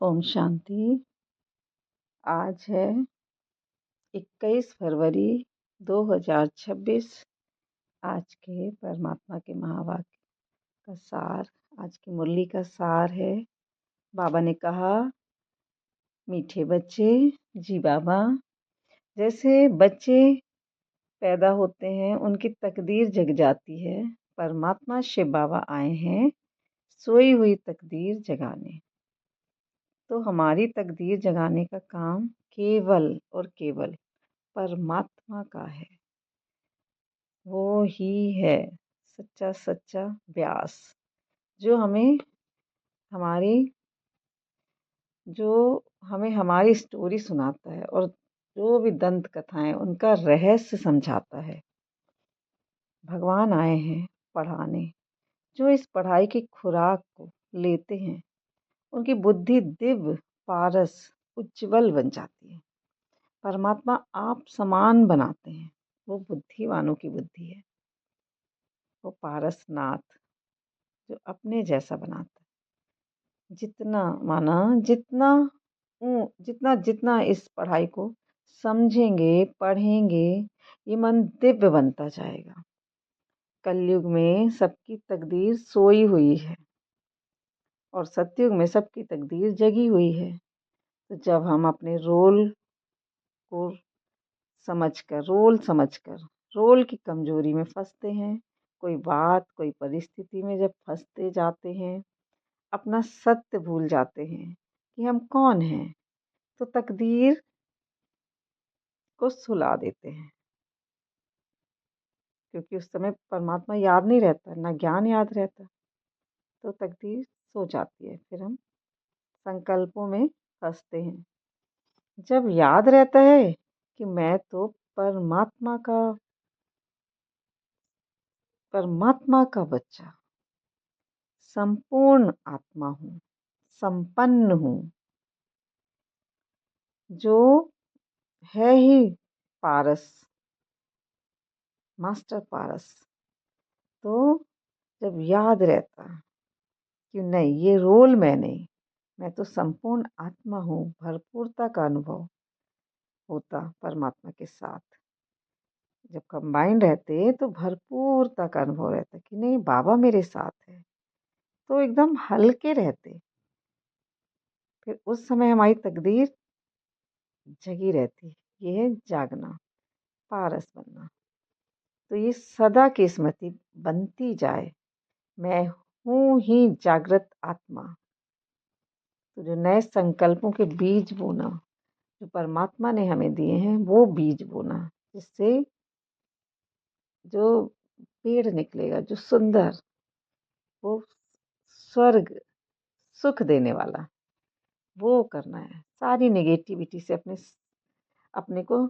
ओम शांति। आज है 21 फरवरी 2026। आज के परमात्मा के महावाक्य का सार, आज की मुरली का सार है। बाबा ने कहा, मीठे बच्चे जी बाबा, जैसे बच्चे पैदा होते हैं उनकी तकदीर जग जाती है, परमात्मा शिव बाबा आए हैं सोई हुई तकदीर जगाने। तो हमारी तकदीर जगाने का काम केवल और केवल परमात्मा का है। वो ही है सच्चा सच्चा व्यास, जो हमारी जो हमें हमारी स्टोरी सुनाता है और जो भी दंत कथाएं उनका रहस्य समझाता है। भगवान आए हैं पढ़ाने। जो इस पढ़ाई की खुराक को लेते हैं उनकी बुद्धि दिव्य पारस उज्जवल बन जाती है। परमात्मा आप समान बनाते हैं। वो बुद्धिवानों की बुद्धि है। वो पारसनाथ जो अपने जैसा बनाता है। जितना माना जितना जितना इस पढ़ाई को समझेंगे पढ़ेंगे, ये मन दिव्य बनता जाएगा। कलयुग में सबकी तकदीर सोई हुई है और सतयुग में सबकी तकदीर जगी हुई है। तो जब हम अपने को समझकर रोल की कमजोरी में फंसते हैं, कोई बात कोई परिस्थिति में जब फंसते जाते हैं, अपना सत्य भूल जाते हैं कि हम कौन हैं, तो तकदीर को सुला देते हैं। क्योंकि उस समय परमात्मा याद नहीं रहता, ना ज्ञान याद रहता, तो तकदीर सो जाती है। फिर हम संकल्पों में फंसते हैं। जब याद रहता है कि मैं तो परमात्मा का बच्चा, संपूर्ण आत्मा हूँ, संपन्न हूँ, जो है ही पारस, मास्टर पारस। तो जब याद रहता कि नहीं, ये रोल मैं तो संपूर्ण आत्मा हूँ, भरपूरता का अनुभव होता परमात्मा के साथ। जब कंबाइन रहते तो भरपूरता का अनुभव रहता कि नहीं, बाबा मेरे साथ है, तो एकदम हल्के रहते। फिर उस समय हमारी तकदीर जगी रहती। ये है जागना, पारस बनना। तो ये सदा की स्मृति बनती जाए, मैं हूँ ही जागृत आत्मा। तो जो नए संकल्पों के बीज बोना, जो परमात्मा ने हमें दिए हैं, वो बीज बोना, जिससे जो पेड़ निकलेगा, जो सुंदर, वो स्वर्ग सुख देने वाला, वो करना है। सारी नेगेटिविटी से अपने को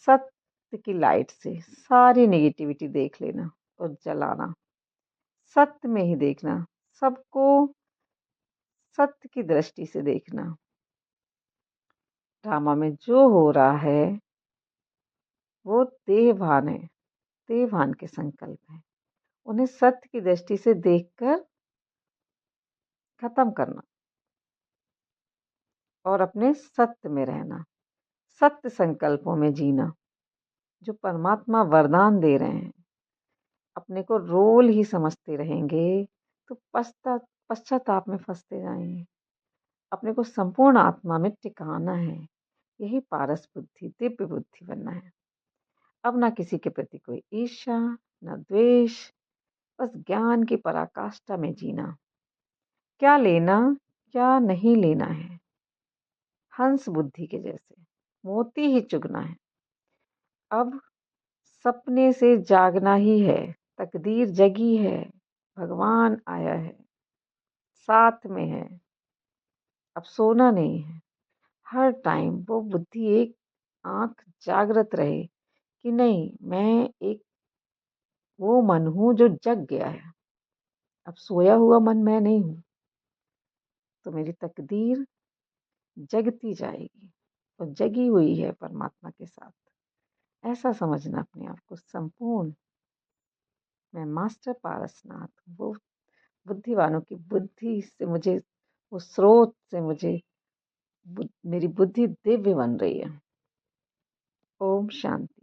सत्य की लाइट से सारी नेगेटिविटी देख लेना और जलाना, सत्य में ही देखना, सबको सत्य की दृष्टि से देखना। ड्रामा में जो हो रहा है वो देहभान है, देहभान के संकल्प है। उन्हें सत्य की दृष्टि से देखकर खत्म करना और अपने सत्य में रहना, सत्य संकल्पों में जीना, जो परमात्मा वरदान दे रहे हैं। अपने को रोल ही समझते रहेंगे तो पश्चाताप में फंसते जाएंगे। अपने को संपूर्ण आत्मा में टिकाना है। यही पारस बुद्धि, दिव्य बुद्धि बनना है। अब ना किसी के प्रति कोई ईर्ष्या, न द्वेष, बस ज्ञान की पराकाष्ठा में जीना। क्या लेना क्या नहीं लेना है, हंस बुद्धि के जैसे मोती ही चुगना है। अब सपने से जागना ही है। तकदीर जगी है, भगवान आया है, साथ में है। अब सोना नहीं है। हर टाइम वो बुद्धि एक आंख जागृत रहे कि नहीं, मैं एक वो मन हूं जो जग गया है। अब सोया हुआ मन मैं नहीं हूं। तो मेरी तकदीर जगती जाएगी और जगी हुई है परमात्मा के साथ। ऐसा समझना अपने आप को संपूर्ण। मैं मास्टर पारसनाथ, वो बुद्धिवानों की बुद्धि से मुझे उस स्रोत से मुझे मेरी बुद्धि दिव्य बन रही है। ओम शांति।